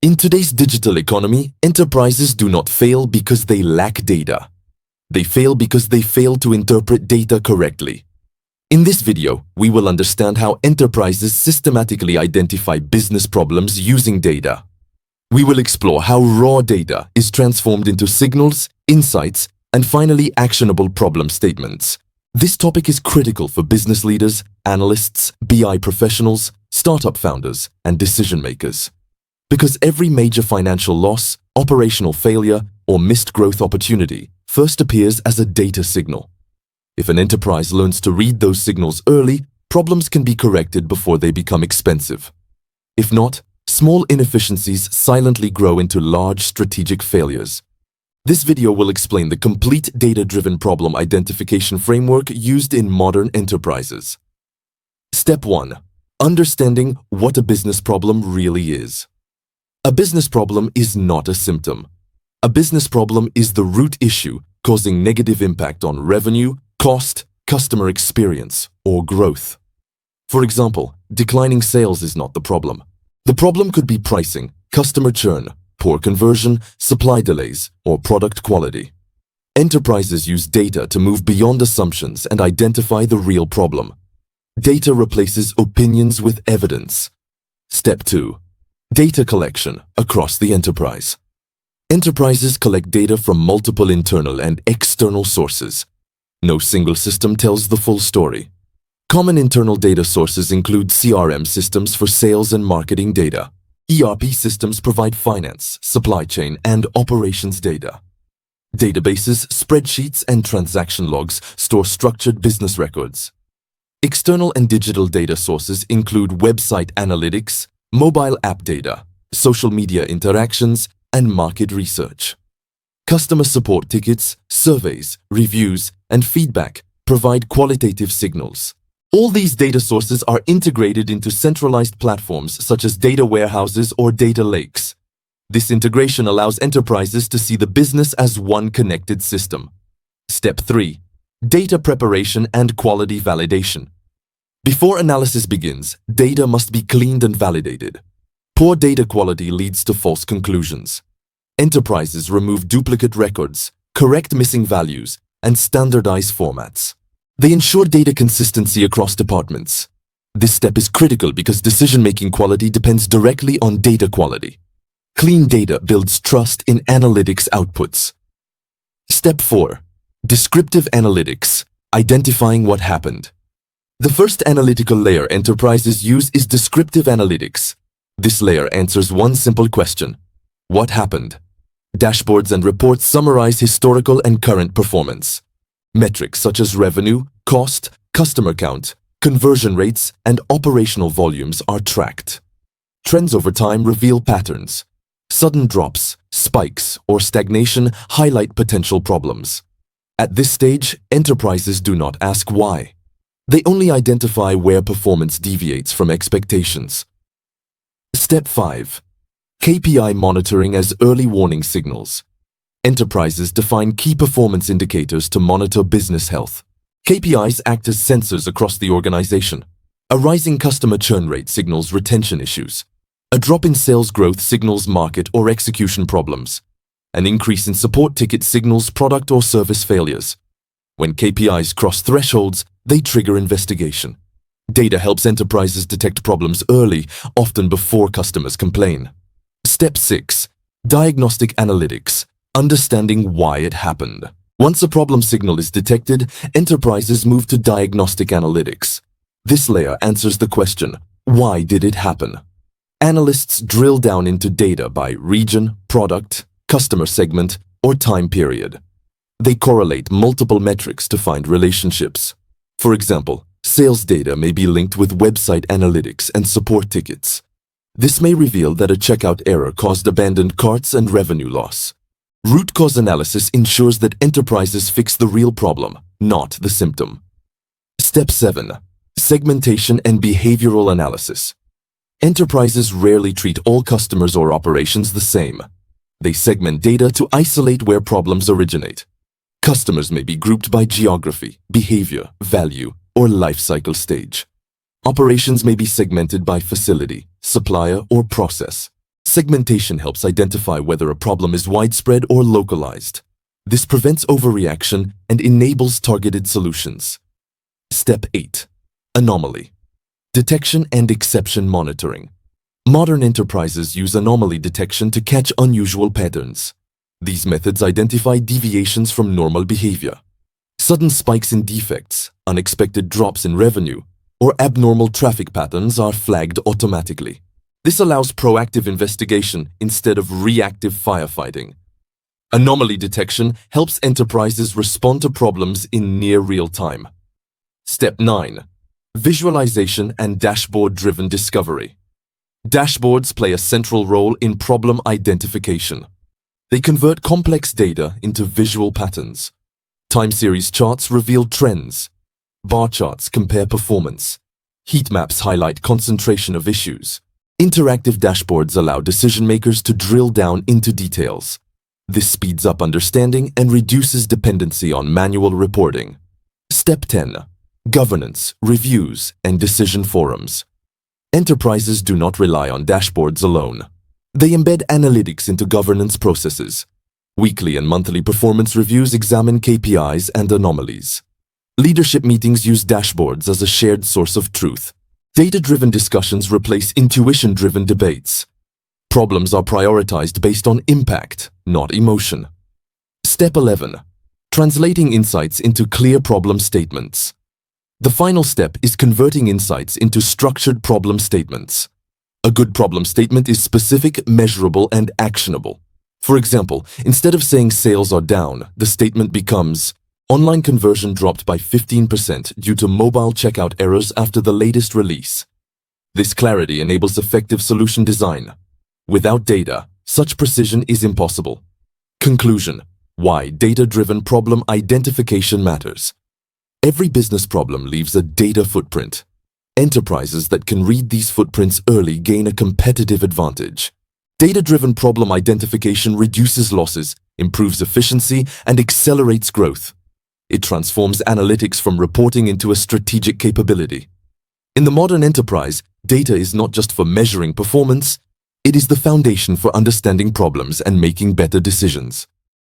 In today's digital economy, enterprises do not fail because they lack data. They fail because they fail to interpret data correctly. In this video, we will understand how enterprises systematically identify business problems using data. We will explore how raw data is transformed into signals, insights, and finally actionable problem statements. This topic is critical for business leaders, analysts, BI professionals, startup founders, and decision makers. Because every major financial loss, operational failure, or missed growth opportunity first appears as a data signal. If an enterprise learns to read those signals early, problems can be corrected before they become expensive. If not, small inefficiencies silently grow into large strategic failures. This video will explain the complete data-driven problem identification framework used in modern enterprises. Step 1. Understanding what a business problem really is. A business problem is not a symptom. A business problem is the root issue causing negative impact on revenue, cost, customer experience, or growth. For example, declining sales is not the problem. The problem could be pricing, customer churn, poor conversion, supply delays, or product quality. Enterprises use data to move beyond assumptions and identify the real problem. Data replaces opinions with evidence. Step 2. Data collection across the enterprise. Enterprises collect data from multiple internal and external sources. No single system tells the full story. Common internal data sources include CRM systems for sales and marketing data. ERP systems provide finance, supply chain, and operations data. Databases, spreadsheets, and transaction logs store structured business records. External and digital data sources include website analytics, mobile app data, social media interactions, and market research. Customer support tickets, surveys, reviews, and feedback provide qualitative signals. All these data sources are integrated into centralized platforms such as data warehouses or data lakes. This integration allows enterprises to see the business as one connected system. Step 3. Data preparation and quality validation. Before analysis begins, data must be cleaned and validated. Poor data quality leads to false conclusions. Enterprises remove duplicate records, correct missing values, and standardize formats. They ensure data consistency across departments. This step is critical because decision-making quality depends directly on data quality. Clean data builds trust in analytics outputs. Step 4. Descriptive analytics, identifying what happened. The first analytical layer enterprises use is descriptive analytics. This layer answers one simple question: what happened? Dashboards and reports summarize historical and current performance. Metrics such as revenue, cost, customer count, conversion rates, and operational volumes are tracked. Trends over time reveal patterns. Sudden drops, spikes, or stagnation highlight potential problems. At this stage, enterprises do not ask why. They only identify where performance deviates from expectations. Step 5. KPI monitoring as early warning signals. Enterprises define key performance indicators to monitor business health. KPIs act as sensors across the organization. A rising customer churn rate signals retention issues. A drop in sales growth signals market or execution problems. An increase in support ticket signals product or service failures. When KPIs cross thresholds, they trigger investigation. Data helps enterprises detect problems early, often before customers complain. Step 6. Diagnostic analytics. Understanding why it happened. Once a problem signal is detected, enterprises move to diagnostic analytics. This layer answers the question, why did it happen? Analysts drill down into data by region, product, customer segment, or time period. They correlate multiple metrics to find relationships. For example, sales data may be linked with website analytics and support tickets. This may reveal that a checkout error caused abandoned carts and revenue loss. Root cause analysis ensures that enterprises fix the real problem, not the symptom. Step 7. Segmentation and behavioral analysis. Enterprises rarely treat all customers or operations the same. They segment data to isolate where problems originate. Customers may be grouped by geography, behavior, value, or life cycle stage. Operations may be segmented by facility, supplier, or process. Segmentation helps identify whether a problem is widespread or localized. This prevents overreaction and enables targeted solutions. Step 8. Anomaly. Detection and exception monitoring. Modern enterprises use anomaly detection to catch unusual patterns. These methods identify deviations from normal behavior. Sudden spikes in defects, unexpected drops in revenue, or abnormal traffic patterns are flagged automatically. This allows proactive investigation instead of reactive firefighting. Anomaly detection helps enterprises respond to problems in near real time. Step 9. Visualization and dashboard-driven discovery. Dashboards play a central role in problem identification. They convert complex data into visual patterns. Time series charts reveal trends. Bar charts compare performance. Heat maps highlight concentration of issues. Interactive dashboards allow decision-makers to drill down into details. This speeds up understanding and reduces dependency on manual reporting. Step 10. Governance, reviews, and decision forums. Enterprises do not rely on dashboards alone. They embed analytics into governance processes. Weekly and monthly performance reviews examine KPIs and anomalies. Leadership meetings use dashboards as a shared source of truth. Data-driven discussions replace intuition-driven debates. Problems are prioritized based on impact, not emotion. Step 11. Translating insights into clear problem statements. The final step is converting insights into structured problem statements. A good problem statement is specific, measurable, and actionable. For example, instead of saying sales are down, the statement becomes, online conversion dropped by 15% due to mobile checkout errors after the latest release. This clarity enables effective solution design. Without data, such precision is impossible. Conclusion: why data-driven problem identification matters. Every business problem leaves a data footprint. Enterprises that can read these footprints early gain a competitive advantage. Data-driven problem identification reduces losses, improves efficiency, and accelerates growth. It transforms analytics from reporting into a strategic capability. In the modern enterprise, data is not just for measuring performance, it is the foundation for understanding problems and making better decisions.